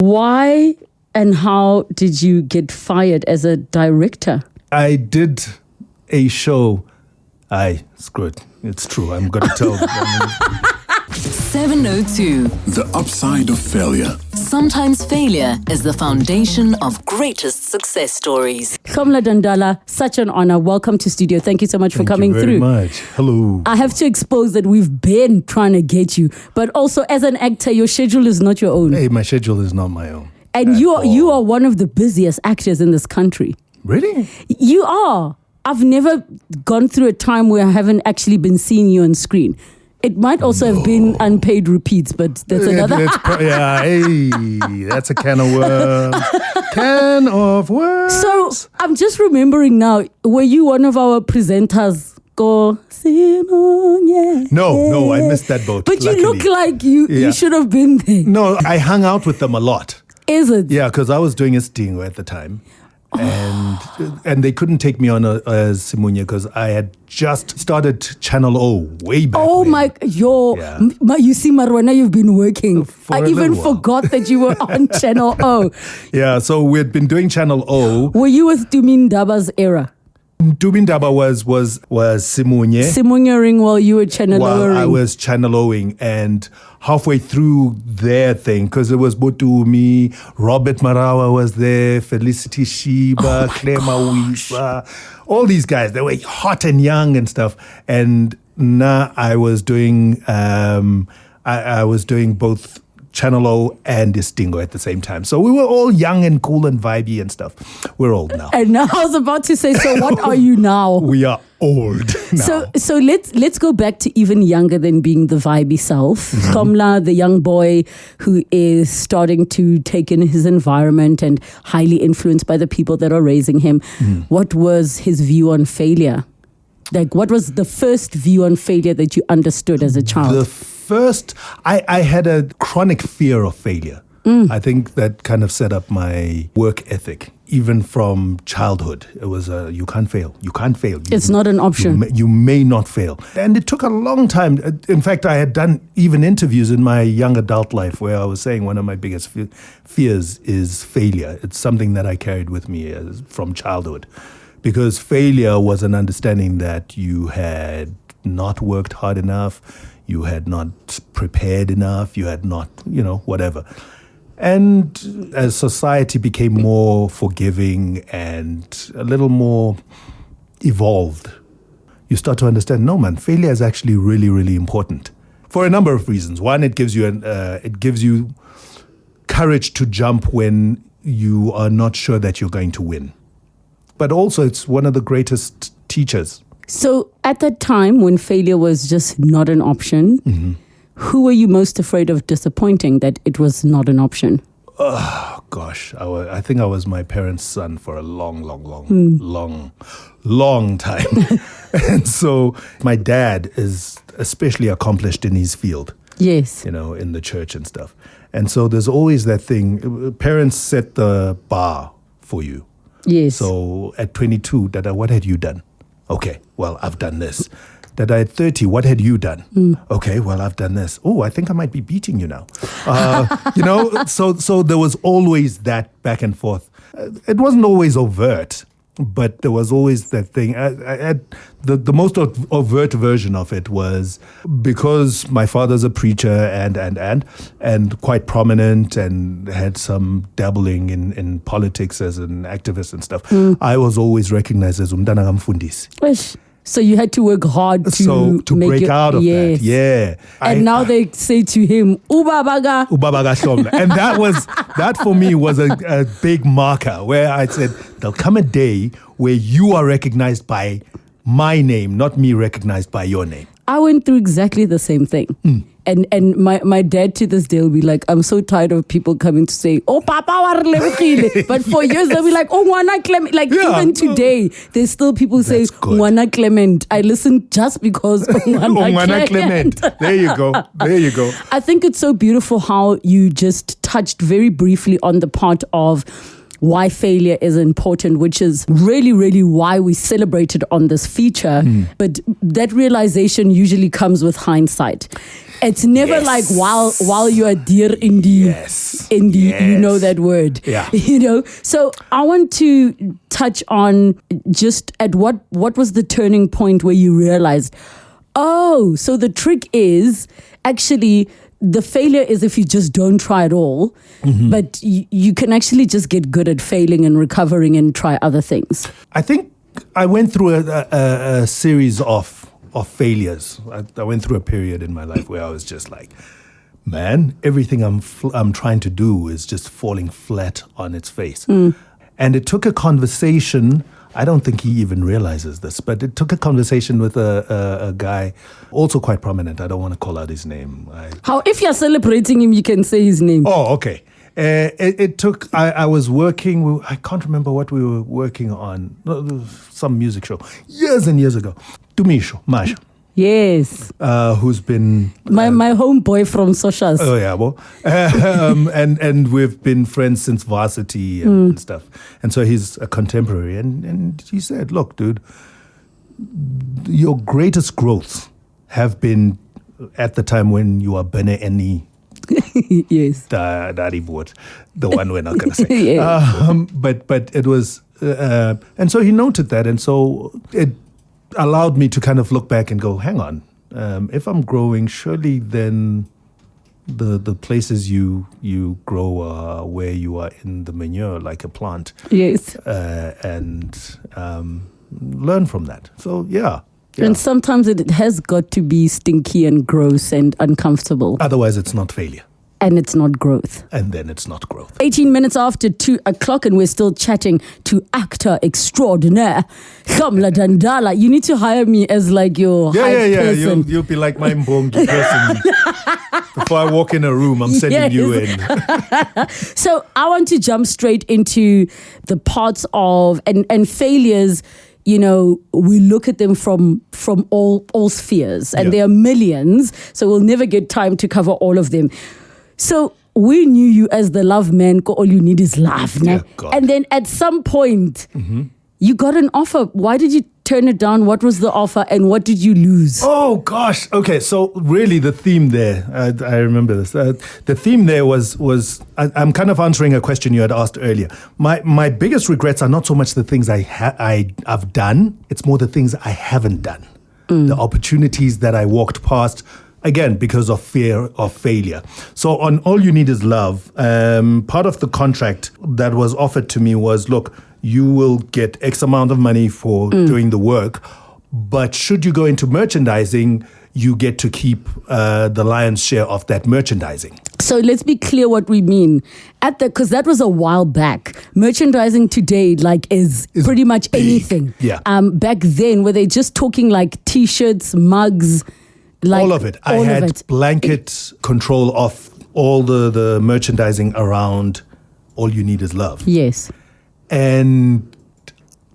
Why and how did you get fired as a director? I did a show. Screw it. It's true. I'm going to tell. 702. The upside of failure. Sometimes failure is the foundation of greatest success stories. Hlomla Dandala, such an honor. Welcome to studio. Thank you so much for coming through. Thank you very much. Hello. I have to expose that we've been trying to get you, but also as an actor, your schedule is not your own. Hey, my schedule is not my own. And you are one of the busiest actors in this country. Really? You are. I've never gone through a time where I haven't actually been seeing you on screen. It might also have been unpaid repeats, but that's another. That's a can of worms. Can of worms. So I'm just remembering now, were you one of our presenters? No, I missed that boat. But luckily. You look like you should have been there. No, I hung out with them a lot. Is it? Yeah, because I was doing Isidingo at the time. And they couldn't take me on as Simunya because I had just started Channel O way back. Oh when. You see, Marwana, you've been working. I even forgot that you were on Channel O. Yeah, so we had been doing Channel O. Were you with Dumin Daba's era? Dubin Daba was Simunye. Simunyering while you were Channel While I was Channel O'ing, and halfway through their thing, because it was Botumi, Robert Marawa was there, Felicity Shiba, Claire Mawisha, all these guys. They were hot and young and stuff. And now I was doing I was doing both Channel O and Isidingo at the same time. So we were all young and cool and vibey and stuff. We're old now. And now I was about to say, so what are you now? We are old now. So let's go back to even younger than being the vibey self. Hlomla, the young boy who is starting to take in his environment and highly influenced by the people that are raising him. What was his view on failure? Like, what was the first view on failure that you understood as a child? First, I had a chronic fear of failure. I think that kind of set up my work ethic, even from childhood. It was you can't fail. You can't fail. It's not an option. You may not fail. And it took a long time. In fact, I had done even interviews in my young adult life where I was saying one of my biggest fears is failure. It's something that I carried with me from childhood. Because failure was an understanding that you had not worked hard enough, you had not prepared enough, you had not, whatever. And as society became more forgiving and a little more evolved, you start to understand, no man, failure is actually really, really important for a number of reasons. One, it gives you courage to jump when you are not sure that you're going to win. But also it's one of the greatest teachers. So at that time when failure was just not an option, who were you most afraid of disappointing that it was not an option? Oh, gosh. I think I was my parents' son for a long time. And so my dad is especially accomplished in his field. Yes. In the church and stuff. And so there's always that thing. Parents set the bar for you. Yes. So at 22, Dada, what had you done? Okay, well, I've done this. Dada, at 30, what had you done? Okay, well, I've done this. Oh, I think I might be beating you now. So there was always that back and forth. It wasn't always overt, but there was always that thing. The most overt version of it was because my father's a preacher and quite prominent and had some dabbling in politics as an activist and stuff. I was always recognized as umntana kamfundisi. So you had to work hard to break out of that. Yeah. And now they say to him, Ubabaga Hlomla. And that for me was a big marker where I said, there'll come a day where you are recognized by my name, not me recognized by your name. I went through exactly the same thing. And my dad to this day will be like, I'm so tired of people coming to say, oh, Papa wa Relebogile. But for years they'll be like, oh, Ngwana Clement. Like even today, there's still people say, Ngwana Clement. I listen just because Ngwana Clement. There you go. I think it's so beautiful how you just touched very briefly on the part of why failure is important, which is really, really why we celebrated on this feature. But that realization usually comes with hindsight. It's never like while you are dear in the, you know that word. Yeah. You know? So I want to touch on just at what was the turning point where you realized, oh, so the trick is actually the failure is if you just don't try at all, but you can actually just get good at failing and recovering and try other things. I think I went through a series of failures. I went through a period in my life where I was just like, man, everything I'm trying to do is just falling flat on its face. And it took a conversation. I don't think he even realizes this, but it took a conversation with a guy, also quite prominent. I don't want to call out his name. If you're celebrating him, you can say his name. Oh, okay. It took, I was working, I can't remember what we were working on, some music show, years and years ago. Tumisho, Masha. Yes. Who's been... my homeboy from Socials. Oh, yeah. Well, and we've been friends since varsity and stuff. And so he's a contemporary. And he said, look, dude, your greatest growths have been at the time when you are Bene Eni. Yes. The one we're not going to say. But it was... and so he noted that. And so it allowed me to kind of look back and go, hang on, if I'm growing, surely then the places you grow are where you are in the manure like a plant. Yes. And learn from that. So, yeah. And sometimes it has got to be stinky and gross and uncomfortable. Otherwise, it's not failure. And it's not growth. And then it's not growth. 18 minutes after 2 o'clock, and we're still chatting to actor extraordinaire, Hlomla Dandala. You need to hire me as like your hype person. You'll be like my mbongi person. Before I walk in a room, I'm sending you in. So I want to jump straight into the parts of, and failures. You know, we look at them from all spheres, and there are millions, so we'll never get time to cover all of them. So we knew you as the love man, all you need is love. Yeah, God. And then at some point, you got an offer. Why did you turn it down? What was the offer and what did you lose? Oh, gosh. Okay, so really the theme there, I remember this. The theme there was I'm kind of answering a question you had asked earlier. My biggest regrets are not so much the things I've done, it's more the things I haven't done. The opportunities that I walked past, again, because of fear of failure. So on All You Need Is Love, part of the contract that was offered to me was, look, you will get X amount of money for doing the work, but should you go into merchandising, you get to keep the lion's share of that merchandising. So let's be clear what we mean. Because that was a while back. Merchandising today is pretty much big. Anything. Yeah. Back then, were they just talking like T-shirts, mugs? All of it. I had blanket control of all the merchandising around All You Need Is Love. Yes. And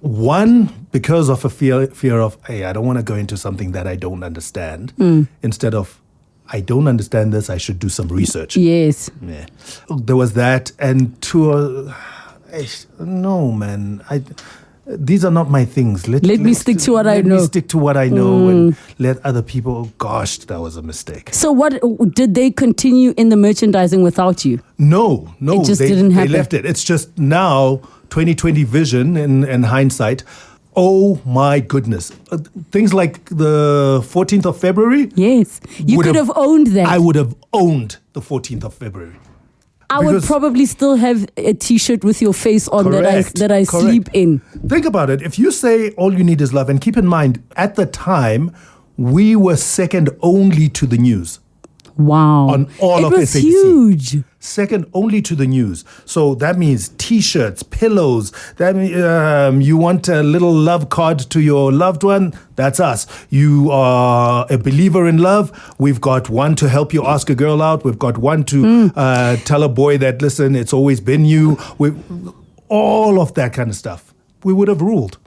one, because of a fear of, hey, I don't want to go into something that I don't understand. Instead of, I don't understand this, I should do some research. Yes. Yeah. There was that. And two, no, man. These are not my things. Let me stick to what I know. Let me stick to what I know and let other people... Gosh, that was a mistake. So what, did they continue in the merchandising without you? No. It just didn't happen. They left it. It's just now, 2020 vision and hindsight. Oh my goodness. Things like the 14th of February. Yes. You could have owned that. I would have owned the 14th of February. I would probably still have a T-shirt with your face on that I sleep in. Think about it. If you say All You Need Is Love, and keep in mind, at the time, we were second only to the news. Wow. On all of SABC. It was huge. Second only to the news. So that means T-shirts, pillows. That means you want a little love card to your loved one? That's us. You are a believer in love? We've got one to help you ask a girl out. We've got one to tell a boy that, listen, it's always been you. All of that kind of stuff. We would have ruled.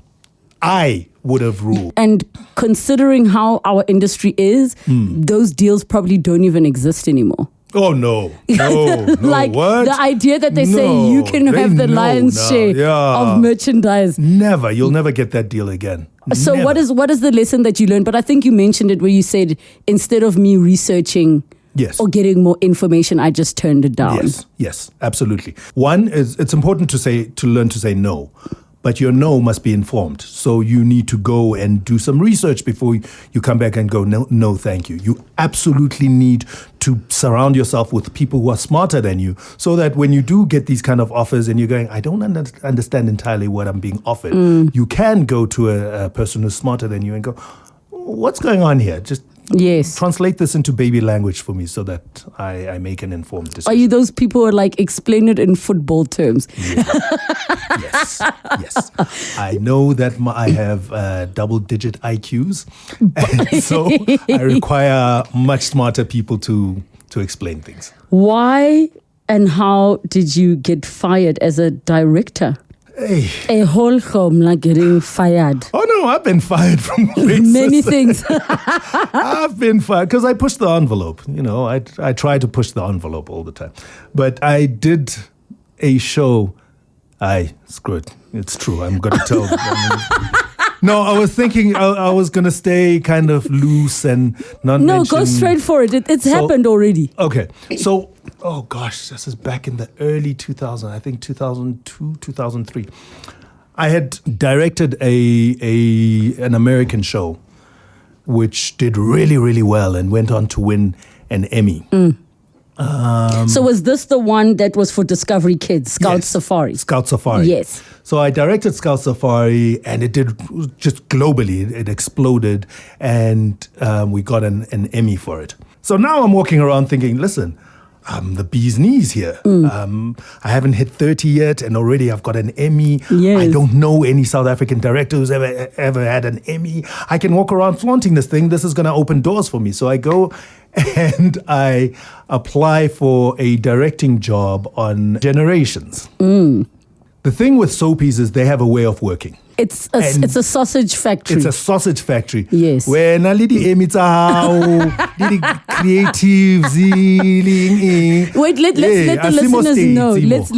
I would have ruled. And considering how our industry is, those deals probably don't even exist anymore. Oh, no. Like what? the idea that they say No, you can they have the know lion's now. share Yeah. of merchandise. Never. You'll never get that deal again. So Never. what is the lesson that you learned? But I think you mentioned it where you said, instead of me researching Yes. or getting more information, I just turned it down. Yes, absolutely. One is, it's important to learn to say no, but your no must be informed. So you need to go and do some research before you come back and go, no, thank you. You absolutely need to surround yourself with people who are smarter than you, so that when you do get these kind of offers and you're going, I don't understand entirely what I'm being offered, you can go to a person who's smarter than you and go, what's going on here? Just Yes. translate this into baby language for me so that I make an informed decision. Are you those people who are like, explain it in football terms? Yes. I know that I have double-digit IQs, and so I require much smarter people to explain things. Why and how did you get fired as a director? Hey. A whole Hlomla getting fired. Oh no, I've been fired from places. Many things. I've been fired because I pushed the envelope. I try to push the envelope all the time. But I did a show. Screw it. It's true. I'm going to tell. No, I was thinking I was going to stay kind of loose and not No, go straight for it. It's happened already. Okay. So, oh gosh, this is back in the early 2000s, I think 2002, 2003. I had directed an American show which did really, really well and went on to win an Emmy. So was this the one that was for Discovery Kids, Scout Yes. Safari? Scout Safari. Yes. So I directed Scout Safari, and it did just globally. It exploded, and we got an Emmy for it. So now I'm walking around thinking, listen, I'm the bee's knees here. I haven't hit 30 yet, and already I've got an Emmy. Yes. I don't know any South African director who's ever had an Emmy. I can walk around flaunting this thing. This is going to open doors for me. So I go and I apply for a directing job on Generations. The thing with soapies is they have a way of working. It's a sausage factory. It's a sausage factory. Yes. Where na lidi emitsao, lidi creatives, Wait, let's let the listeners know. Let's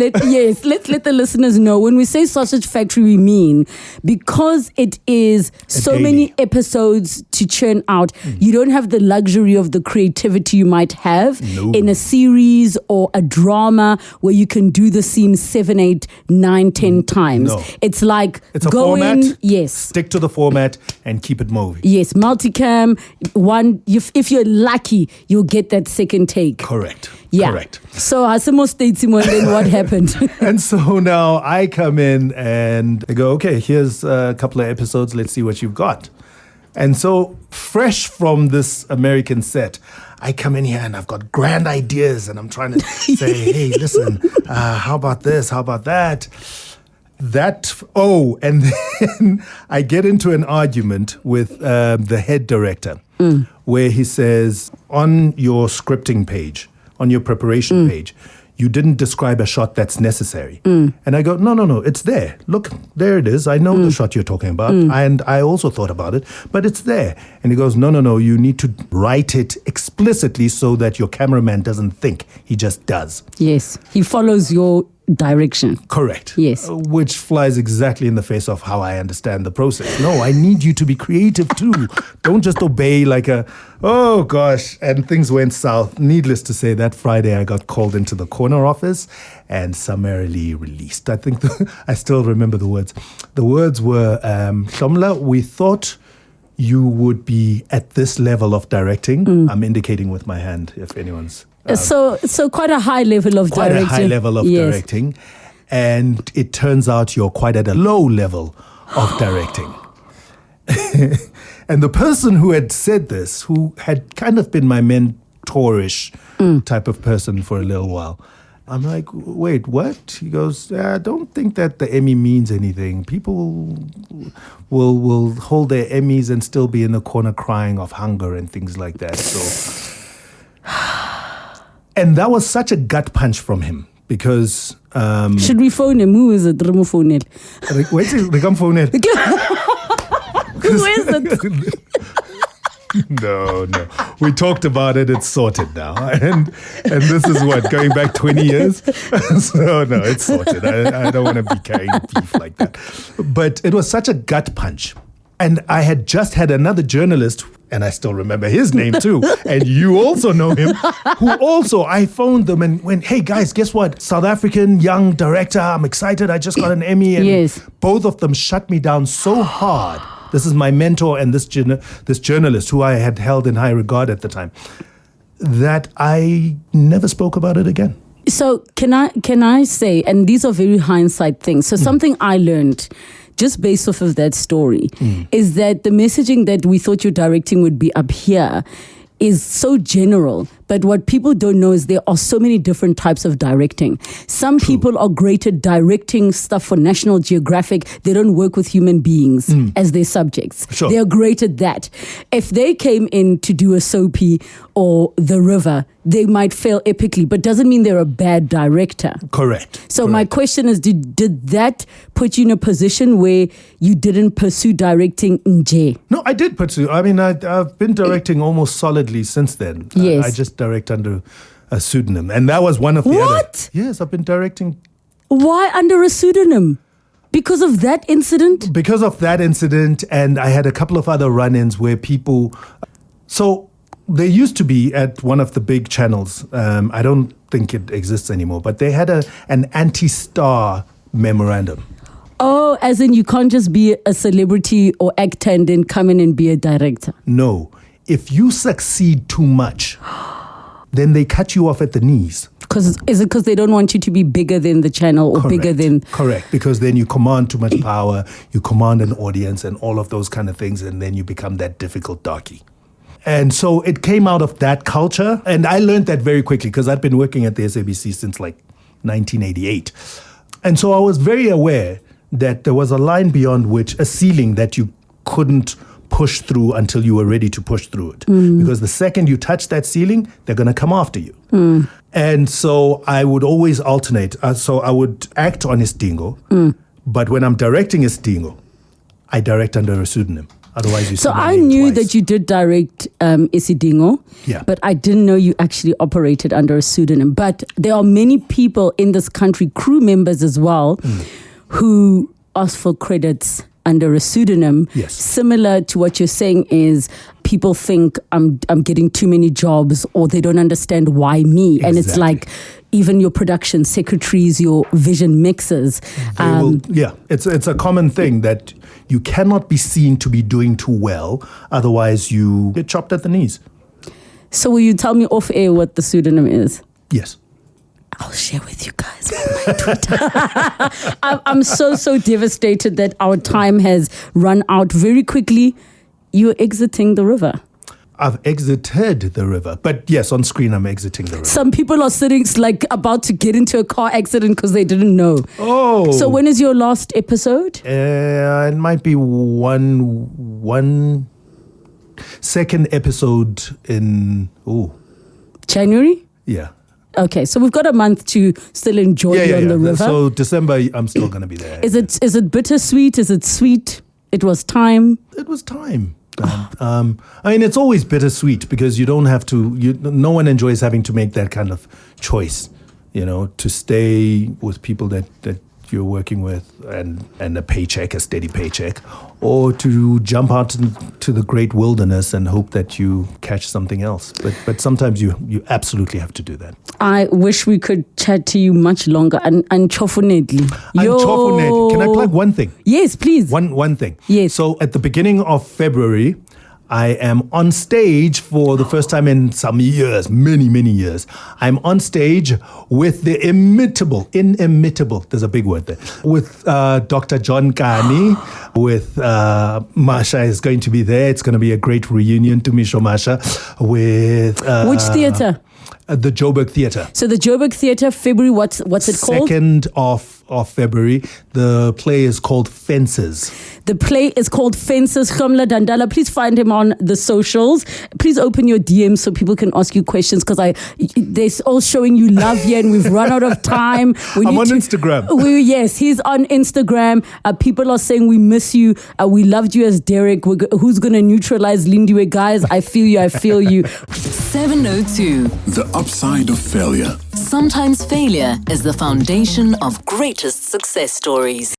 let the listeners know. When we say sausage factory, we mean because it is so daily. many episodes to churn out, you don't have the luxury of the creativity you might have in a series or a drama where you can do the scene 7, 8, 9, 10 times. No. It's like It's a go format. in, yes. Stick to the format and keep it moving. Yes, multicam. If you're lucky, you'll get that second take. Correct. Yeah. Correct. So Asimo States, then what happened? And so now I come in and they go, okay, here's a couple of episodes. Let's see what you've got. And so fresh from this American set, I come in here and I've got grand ideas and I'm trying to say, hey, listen, how about this? How about that? And then I get into an argument with the head director where he says, on your scripting page, on your preparation page, you didn't describe a shot that's necessary. And I go, no, it's there. Look, there it is. I know the shot you're talking about. And I also thought about it, but it's there. And he goes, no, you need to write it explicitly so that your cameraman doesn't think, he just does. Yes, he follows your direction. Correct. Yes. Which flies exactly in the face of how I understand the process. No, I need you to be creative too. Don't just obey like oh gosh. And things went south. Needless to say, that Friday I got called into the corner office and summarily released. I think I still remember the words. The words were, Hlomla, we thought you would be at this level of directing. I'm indicating with my hand if anyone's... So quite a high level of quite directing. a high level of directing. And it turns out you're quite at a low level of directing. And the person who had said this, who had kind of been my mentorish type of person for a little while, I'm like, wait, what? He goes, I don't think that the Emmy means anything. People will hold their Emmys and still be in the corner crying of hunger and things like that. So... And that was such a gut punch from him because... Should we phone him? Who is it? Wait, we come phone him. Who is it? No. We talked about it. It's sorted now. And this is what, going back 20 years? So, no, it's sorted. I don't want to be carrying beef like that. But it was such a gut punch. And I had just had another journalist, and I still remember his name too, and you also know him, who also, I phoned them and went, hey guys, guess what? South African young director, I'm excited, I just got an Emmy. And yes. Both of them shut me down so hard. This is my mentor and this journalist who I had held in high regard at the time, that I never spoke about it again. So can I say, and these are very hindsight things, so something I learned just based off of that story is that the messaging that we thought your directing would be up here is so general. But what people don't know is there are so many different types of directing. Some people are great at directing stuff for National Geographic. They don't work with human beings as their subjects. Sure. They are great at that. If they came in to do a soapy or The River, they might fail epically, but doesn't mean they're a bad director. Correct. So my question is, did that put you in a position where you didn't pursue directing nje? No, I did pursue. I mean, I've been directing almost solidly since then. Yes. I just direct under a pseudonym. And that was one of the What? other. Yes, I've been directing. Why under a pseudonym? Because of that incident? Because of that incident, and I had a couple of other run-ins where people... So there used to be at one of the big channels, I don't think it exists anymore, but they had an anti-star memorandum. Oh, as in you can't just be a celebrity or actor and then come in and be a director. No. If you succeed too much, then they cut you off at the knees. Is it because they don't want you to be bigger than the channel or bigger than... Correct, because then you command too much power, you command an audience and all of those kind of things, and then you become that difficult darky. And so it came out of that culture, and I learned that very quickly because I'd been working at the SABC since like 1988. And so I was very aware that there was a line beyond which, a ceiling that you couldn't push through until you were ready to push through it. Because the second you touch that ceiling, they're going to come after you. And so I would always alternate. So I would act on Isidingo, but when I'm directing Isidingo, I direct under a pseudonym. Otherwise, you see my I name knew twice. that you did direct Isidingo, Yeah. but I didn't know you actually operated under a pseudonym. But there are many people in this country, crew members as well, who ask for credits under a pseudonym. Yes. Similar to what you're saying is people think I'm getting too many jobs or they don't understand why me. And it's Exactly. like even your production secretaries, your vision mixers. It's a common thing that you cannot be seen to be doing too well. Otherwise, you get chopped at the knees. So will you tell me off air what the pseudonym is? Yes. I'll share with you guys on my Twitter. I'm so devastated that our time has run out very quickly. You're exiting the river. I've exited the river. But yes, on screen, I'm exiting the river. Some people are sitting like about to get into a car accident because they didn't know. Oh. So when is your last episode? It might be one second episode in, January? yeah. Okay, so we've got a month to still enjoy you on the river. So December, I'm still going to be there. Is it bittersweet? Is it sweet? It was time. It was time. I mean, it's always bittersweet because you don't have to, no one enjoys having to make that kind of choice, to stay with people that you're working with and a steady paycheck, or to jump out into the great wilderness and hope that you catch something else. But sometimes you absolutely have to do that. I wish we could chat to you much longer. And chofunedly. Can I plug one thing? Yes, please. One thing. Yes. So at the beginning of February, I am on stage for the first time in some years, many, many years. I'm on stage with the inimitable, there's a big word there, with Dr. John Kani, with Masha is going to be there. It's going to be a great reunion to Misho Masha with... Which theatre? The Joburg Theatre. So the Joburg Theatre, February, what's it called? 2nd of February. The play is called Fences. The play is called Fences. Hlomla Dandala. Please find him on the socials. Please open your DMs so people can ask you questions, because they're all showing you love here and we've run out of time. I'm on Instagram. Yes, he's on Instagram. People are saying we miss you. We loved you as Derek. Who's going to neutralize Lindiwe? Guys, I feel you. 702. The upside of failure. Sometimes failure is the foundation of greatest success stories.